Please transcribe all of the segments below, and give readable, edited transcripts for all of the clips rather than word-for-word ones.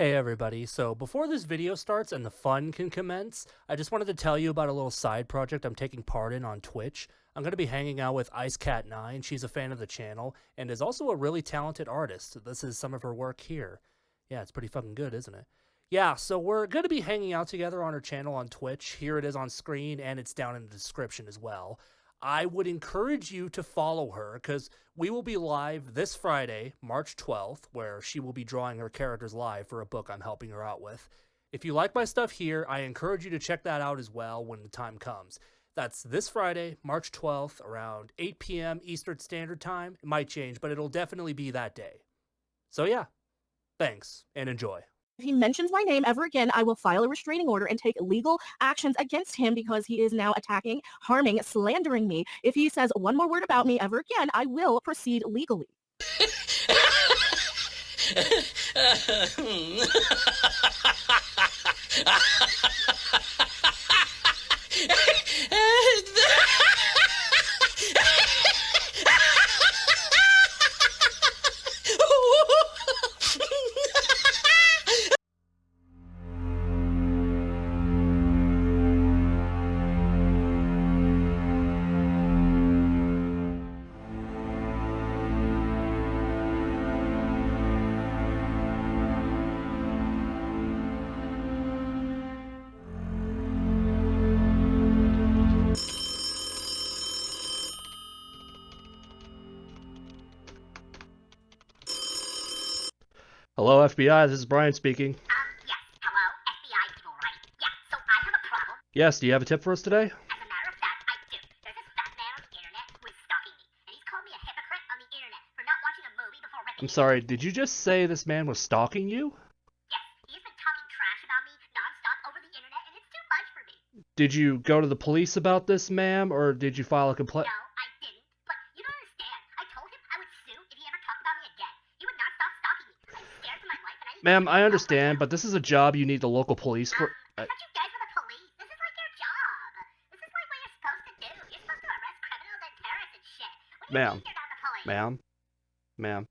Hey everybody, so before this video starts and the fun can commence, I just wanted to tell you about a little side project I'm taking part in on Twitch. I'm going to be hanging out with IceCat9, she's a fan of the channel, and is also a really talented artist. This is some of her work here. Yeah, it's pretty fucking good, isn't it? Yeah, so we're going to be hanging out together on her channel on Twitch. Here it is on screen, and it's down in the description as well. I would encourage you to follow her because we will be live this Friday, March 12th, where she will be drawing her characters live for a book I'm helping her out with. If you like my stuff here, I encourage you to check that out as well when the time comes. That's this Friday, March 12th, around 8 p.m. Eastern Standard Time. It might change, but it'll definitely be that day. So yeah, thanks and enjoy. If he mentions my name ever again, I will file a restraining order and take legal actions against him because he is now attacking, harming, slandering me. If he says one more word about me ever again, I will proceed legally. Hello, FBI. This is Bryan speaking. Yes, hello, FBI people, right? Yeah, so I have a problem. Yes, do you have a tip for us today? As a matter of fact, I do. There's this fat man on the internet who is stalking me, and he's called me a hypocrite on the internet for not watching a movie before renting I'm sorry, did you just say this man was stalking you? Yes, he's been talking trash about me nonstop over the internet, and it's too much for me. Did you go to the police about this, ma'am, or did you file a complaint? No, I didn't, but you don't understand. I told him I would sue if he ever talked about me again. He would not stop stalking me. I'm scared for my life, and I Ma'am, I understand, but this is a job you need the local police for. I thought you guys were the police. This is like your job. This is like what you're supposed to do. You're supposed to arrest criminals and terrorists and shit. What do you Ma'am, mean you're not the police?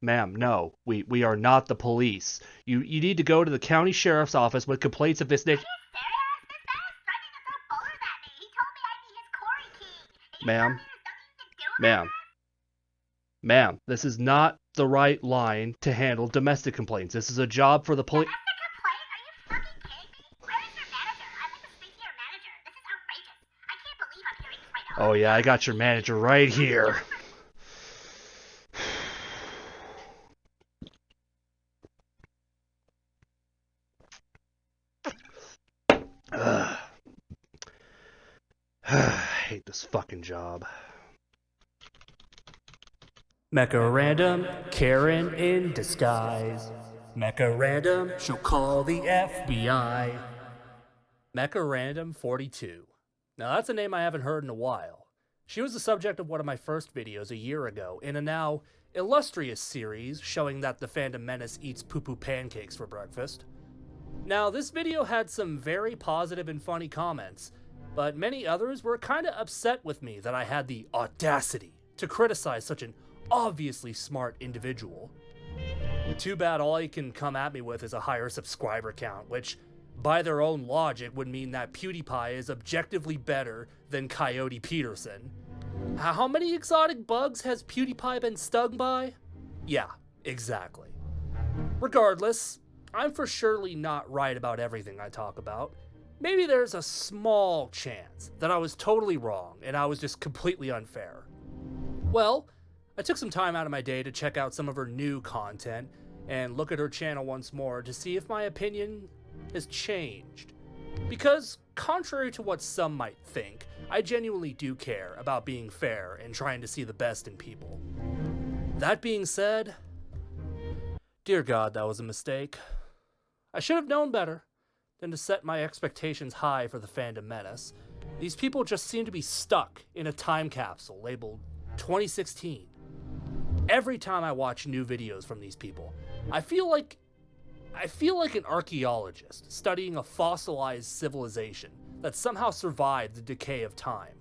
ma'am, no, we are not the police. You need to go to the county sheriff's office with complaints of this Are nature. you serious? This man is threatening to throw boulders at me. He told me I'd be his Corey King. And you Ma'am, tell me there's nothing you can do about that? ma'am, this is not the right line to handle domestic complaints. This is a job for the police. Domestic complaint? Are you fucking kidding me? Where is your manager? I'd like to speak to your manager. This is outrageous. I can't believe I'm hearing this right now. Oh yeah, I got your manager right here. I hate this fucking job. MechaRandom, Karen in disguise. MechaRandom, she'll call the FBI. MechaRandom42. Now that's a name I haven't heard in a while. She was the subject of one of my first videos a year ago in a now illustrious series showing that the Phantom Menace eats poo-poo pancakes for breakfast. Now this video had some very positive and funny comments, but many others were kinda upset with me that I had the audacity to criticize such an obviously smart individual. Too bad all you can come at me with is a higher subscriber count, which by their own logic would mean that PewDiePie is objectively better than Coyote Peterson. How many exotic bugs has PewDiePie been stung by? Yeah, exactly. Regardless, I'm for surely not right about everything I talk about. Maybe there's a small chance that I was totally wrong and I was just completely unfair. Well, I took some time out of my day to check out some of her new content and look at her channel once more to see if my opinion has changed. Because, contrary to what some might think, I genuinely do care about being fair and trying to see the best in people. That being said, dear God, that was a mistake. I should have known better than to set my expectations high for the Phantom Menace. These people just seem to be stuck in a time capsule labeled 2016. Every time I watch new videos from these people, I feel like an archaeologist studying a fossilized civilization that somehow survived the decay of time.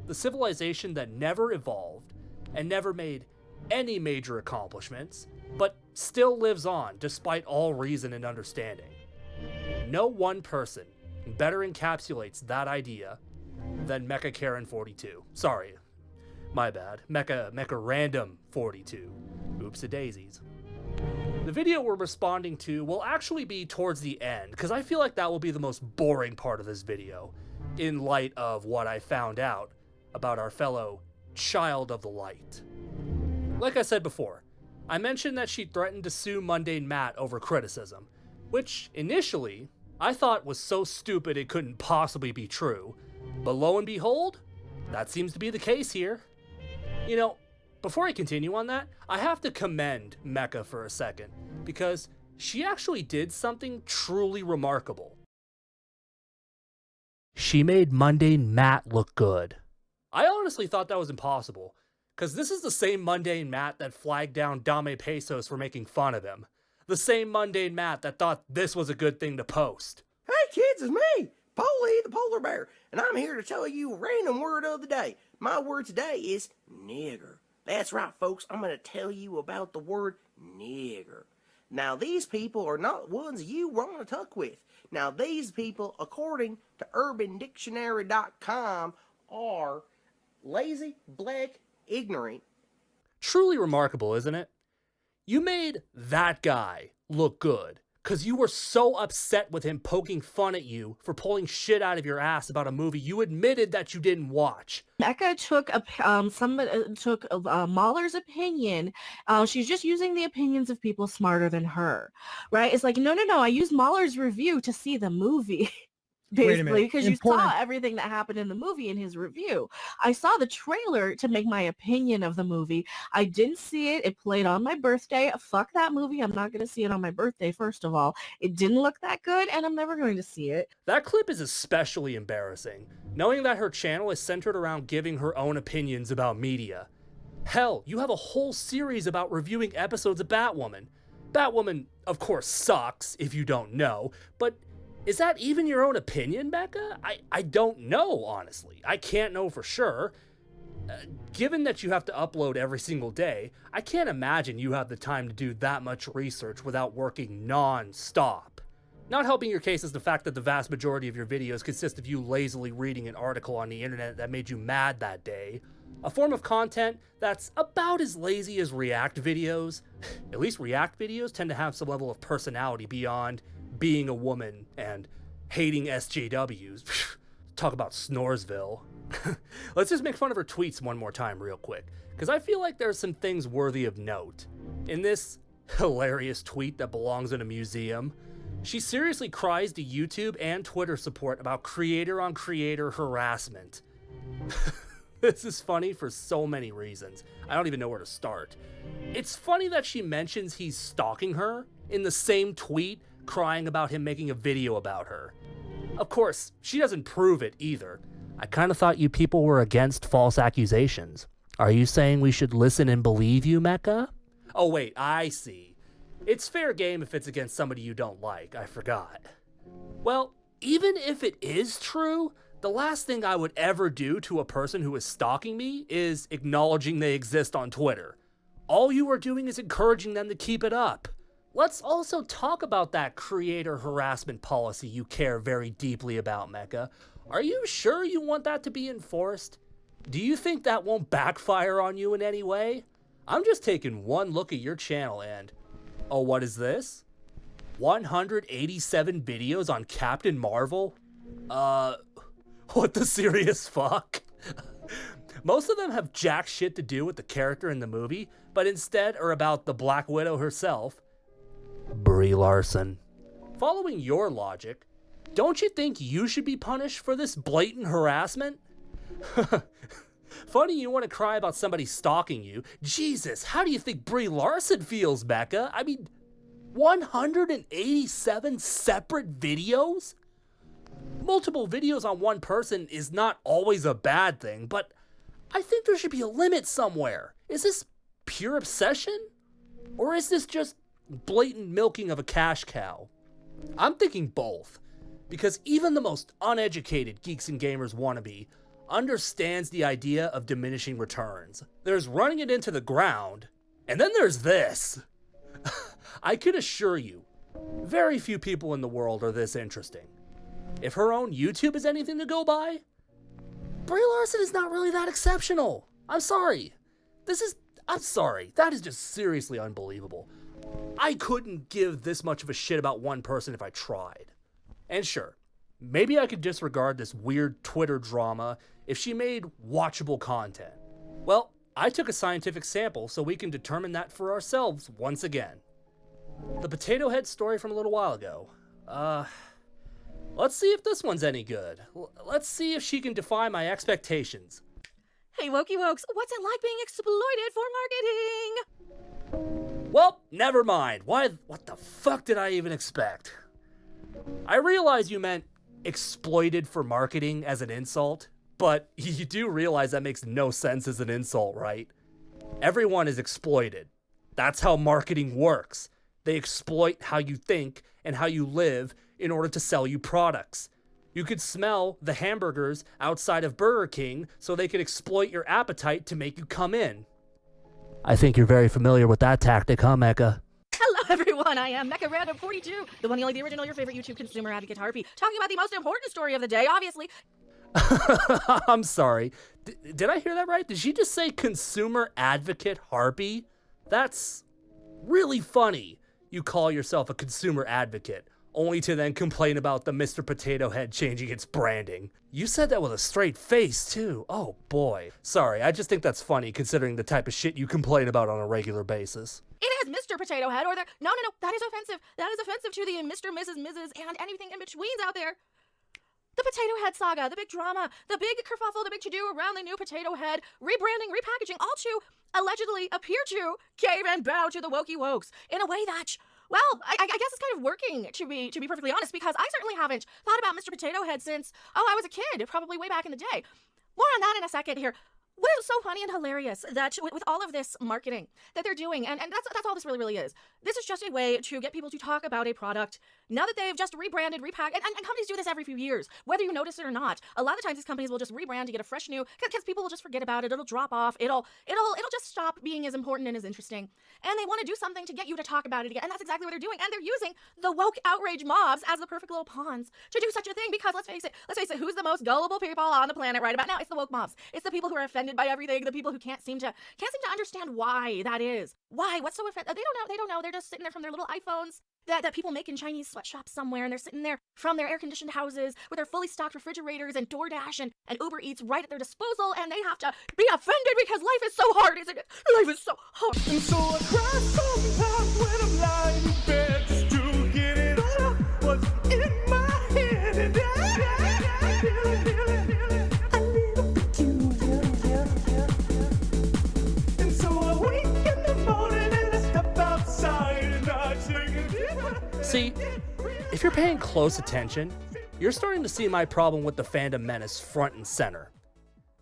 The civilization that never evolved and never made any major accomplishments, but still lives on despite all reason and understanding. No one person better encapsulates that idea than MechaRandom42. Sorry, my bad. MechaRandom42. Oops-a-daisies. The video we're responding to will actually be towards the end, because I feel like that will be the most boring part of this video, in light of what I found out about our fellow Child of the Light. Like I said before, I mentioned that she threatened to sue Mundane Matt over criticism, which initially I thought was so stupid it couldn't possibly be true, but lo and behold, that seems to be the case here. You know, before I continue on that, I have to commend Mecha for a second, because she actually did something truly remarkable. She made Mundane Matt look good. I honestly thought that was impossible, because this is the same Mundane Matt that flagged down Dame Pesos for making fun of him. The same Mundane Matt that thought this was a good thing to post. Hey kids, it's me, Polly the Polar Bear, and I'm here to tell you a random word of the day. My word today is nigger. That's right, folks, I'm going to tell you about the word nigger. Now, these people are not ones you want to tuck with. Now, these people, according to UrbanDictionary.com, are lazy, black, ignorant. Truly remarkable, isn't it? You made that guy look good, because you were so upset with him poking fun at you for pulling shit out of your ass about a movie you admitted that you didn't watch. Mecha took Mahler's opinion. She's just using the opinions of people smarter than her, right? It's like, no, I used Mahler's review to see the movie. Basically, because you saw everything that happened in the movie in his review. I saw the trailer to make my opinion of the movie. I didn't see it. It played on my birthday. Fuck that movie. I'm not going to see it on my birthday, first of all. It didn't look that good, and I'm never going to see it. That clip is especially embarrassing, knowing that her channel is centered around giving her own opinions about media. Hell, you have a whole series about reviewing episodes of Batwoman. Batwoman, of course, sucks, if you don't know, but is that even your own opinion, Mecha? I don't know, honestly. I can't know for sure. Given that you have to upload every single day, I can't imagine you have the time to do that much research without working non-stop. Not helping your case is the fact that the vast majority of your videos consist of you lazily reading an article on the internet that made you mad that day. A form of content that's about as lazy as React videos. At least React videos tend to have some level of personality beyond being a woman and hating SJWs. Talk about Snoresville. Let's just make fun of her tweets one more time real quick, because I feel like there's some things worthy of note. In this hilarious tweet that belongs in a museum, she seriously cries to YouTube and Twitter support about creator-on-creator harassment. This is funny for so many reasons. I don't even know where to start. It's funny that she mentions he's stalking her in the same tweet, crying about him making a video about her. Of course, she doesn't prove it either. I kind of thought you people were against false accusations. Are you saying we should listen and believe you, Mecha? Oh wait, I see. It's fair game if it's against somebody you don't like, I forgot. Well, even if it is true, the last thing I would ever do to a person who is stalking me is acknowledging they exist on Twitter. All you are doing is encouraging them to keep it up. Let's also talk about that creator harassment policy you care very deeply about, Mecha. Are you sure you want that to be enforced? Do you think that won't backfire on you in any way? I'm just taking one look at your channel and... oh, what is this? 187 videos on Captain Marvel? What the serious fuck? Most of them have jack shit to do with the character in the movie, but instead are about the Black Widow herself. Brie Larson. Following your logic, don't you think you should be punished for this blatant harassment? Funny you want to cry about somebody stalking you. Jesus, how do you think Brie Larson feels, Mecha? I mean, 187 separate videos? Multiple videos on one person is not always a bad thing, but I think there should be a limit somewhere. Is this pure obsession? Or is this just blatant milking of a cash cow? I'm thinking both, because even the most uneducated Geeks and Gamers wannabe understands the idea of diminishing returns. There's running it into the ground, and then there's this. I could assure you, very few people in the world are this interesting. If her own YouTube is anything to go by, Brie Larson is not really that exceptional. I'm sorry. I'm sorry. That is just seriously unbelievable. I couldn't give this much of a shit about one person if I tried. And sure, maybe I could disregard this weird Twitter drama if she made watchable content. Well, I took a scientific sample so we can determine that for ourselves once again. The potato head story from a little while ago. Let's see if this one's any good. Let's see if she can defy my expectations. Hey, Wokey Wokes, what's it like being exploited for marketing? Well, never mind. What the fuck did I even expect? I realize you meant exploited for marketing as an insult, but you do realize that makes no sense as an insult, right? Everyone is exploited. That's how marketing works. They exploit how you think and how you live in order to sell you products. You could smell the hamburgers outside of Burger King so they could exploit your appetite to make you come in. I think you're very familiar with that tactic, huh, Mecha? Hello, everyone. I am MechaRandom42, the one, the only, the original, your favorite YouTube consumer advocate harpy, talking about the most important story of the day, obviously. I'm sorry. Did I hear that right? Did she just say consumer advocate harpy? That's really funny. You call yourself a consumer advocate, only to then complain about the Mr. Potato Head changing its branding. You said that with a straight face, too. Oh, boy. Sorry, I just think that's funny considering the type of shit you complain about on a regular basis. It has Mr. Potato Head, or there. No, that is offensive. That is offensive to the Mr., Mrs., Mrs., and anything in betweens out there. The Potato Head saga, the big drama, the big kerfuffle, the big to-do around the new Potato Head, rebranding, repackaging, all to allegedly appear to cave and bow to the Wokey Wokes in a way that, well, I guess it's kind of working, to be perfectly honest, because I certainly haven't thought about Mr. Potato Head since, I was a kid, probably way back in the day. More on that in a second here. What is so funny and hilarious that with all of this marketing that they're doing, and that's all this really is. This is just a way to get people to talk about a product now that they've just rebranded, repacked, and companies do this every few years, whether you notice it or not. A lot of times these companies will just rebrand to get a fresh new, because people will just forget about it. It'll drop off. It'll just stop being as important and as interesting. And they want to do something to get you to talk about it again. And that's exactly what they're doing. And they're using the woke outrage mobs as the perfect little pawns to do such a thing. Because let's face it, who's the most gullible people on the planet right about now? It's the woke mobs. It's the people who are offended by everything, the people who can't seem to understand why that is. Why? What's so offensive? They don't know. They're just sitting there from their little iPhones that people make in Chinese sweatshops somewhere, and they're sitting there from their air-conditioned houses with their fully stocked refrigerators and DoorDash and Uber Eats right at their disposal, and they have to be offended because life is so hard, isn't it? Life is so hard. And so I cry sometimes when I'm lying in bed just to get it all out what's in my head, and I feel it a little peculiar. And so I wake in the morning and I step outside and I take a deep breath. See, if you're paying close attention, you're starting to see my problem with the fandom menace front and center.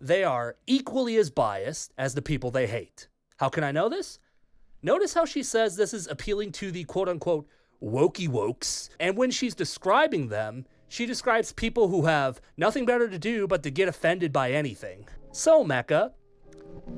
They are equally as biased as the people they hate. How can I know this? Notice how she says this is appealing to the quote-unquote wokey wokes, and when she's describing them, she describes people who have nothing better to do but to get offended by anything. So, Mecha,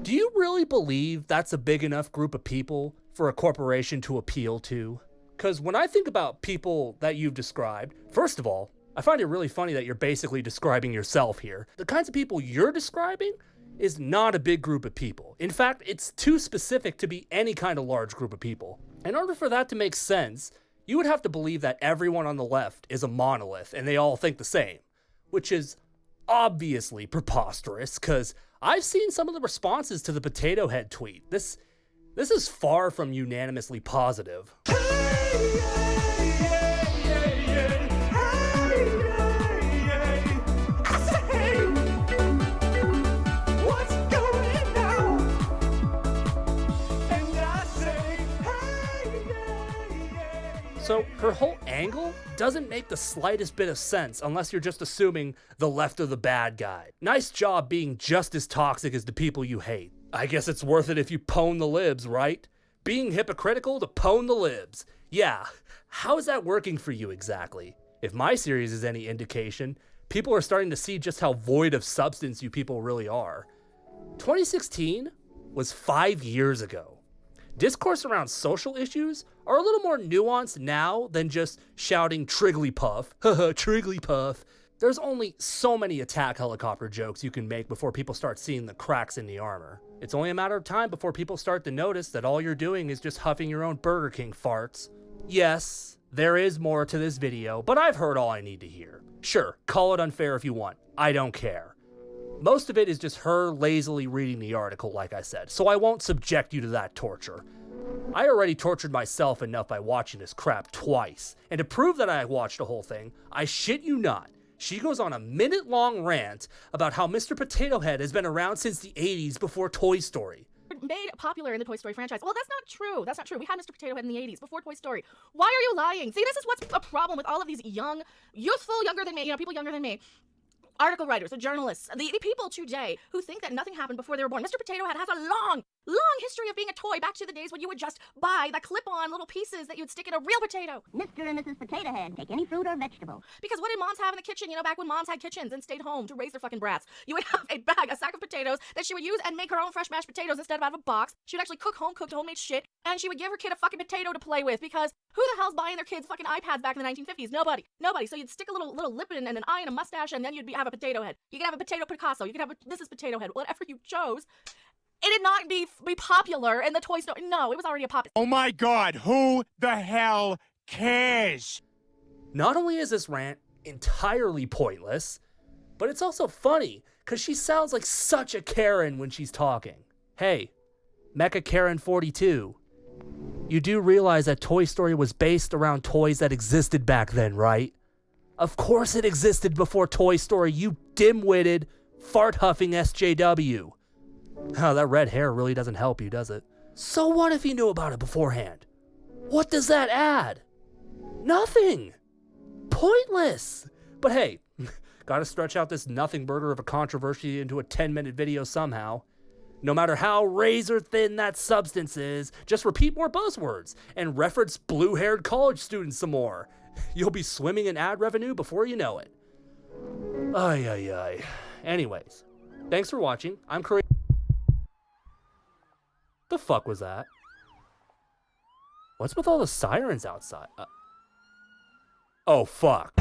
do you really believe that's a big enough group of people for a corporation to appeal to? Because when I think about people that you've described, first of all, I find it really funny that you're basically describing yourself here. The kinds of people you're describing is not a big group of people. In fact, it's too specific to be any kind of large group of people. In order for that to make sense, you would have to believe that everyone on the left is a monolith and they all think the same, which is obviously preposterous because I've seen some of the responses to the Potato Head tweet. This is far from unanimously positive. So her whole angle doesn't make the slightest bit of sense unless you're just assuming the left are the bad guy. Nice job being just as toxic as the people you hate. I guess it's worth it if you pwn the libs, right? Being hypocritical to pwn the libs. Yeah, how is that working for you exactly? If my series is any indication, people are starting to see just how void of substance you people really are. 2016 was 5 years ago. Discourse around social issues are a little more nuanced now than just shouting Trigglypuff, haha, Trigglypuff. There's only so many attack helicopter jokes you can make before people start seeing the cracks in the armor. It's only a matter of time before people start to notice that all you're doing is just huffing your own Burger King farts. Yes, there is more to this video, but I've heard all I need to hear. Sure, call it unfair if you want. I don't care. Most of it is just her lazily reading the article, like I said, so I won't subject you to that torture. I already tortured myself enough by watching this crap twice, and to prove that I watched the whole thing, I shit you not, she goes on a minute-long rant about how Mr. Potato Head has been around since the 80s before Toy Story. Made popular in the Toy Story franchise. Well, that's not true. That's not true. We had Mr. Potato Head in the 80s, before Toy Story. Why are you lying? See, this is what's a problem with all of these young, youthful, younger than me, people younger than me, article writers, the journalists, the people today who think that nothing happened before they were born. Mr. Potato Head has a long history of being a toy back to the days when you would just buy the clip-on little pieces that you would stick in a real potato. Mr. and Mrs. Potato Head, take any fruit or vegetable. Because what did moms have in the kitchen, back when moms had kitchens and stayed home to raise their fucking brats? You would have a sack of potatoes that she would use and make her own fresh mashed potatoes instead of out of a box. She would actually cook home-cooked homemade shit, and she would give her kid a fucking potato to play with, because who the hell's buying their kids fucking iPads back in the 1950s? Nobody. So you'd stick a little lip and an eye and a mustache, and then you'd have a potato head. You could have a potato Picasso. You could have this is Potato Head. Whatever you chose. It did not be popular in the Toy Story. No, it was already a pop. Oh my God, who the hell cares? Not only is this rant entirely pointless, but it's also funny, because she sounds like such a Karen when she's talking. Hey, MechaRandom42, you do realize that Toy Story was based around toys that existed back then, right? Of course it existed before Toy Story, you dim-witted, fart-huffing SJW. Oh, that red hair really doesn't help you, does it? So what if you knew about it beforehand? What does that add? Nothing! Pointless! But hey, gotta stretch out this nothing burger of a controversy into a 10-minute video somehow. No matter how razor thin that substance is, just repeat more buzzwords and reference blue-haired college students some more. You'll be swimming in ad revenue before you know it. Ay, ay, ay. Anyways, thanks for watching. I'm Kerri. The fuck was that? What's with all the sirens outside? Oh, fuck.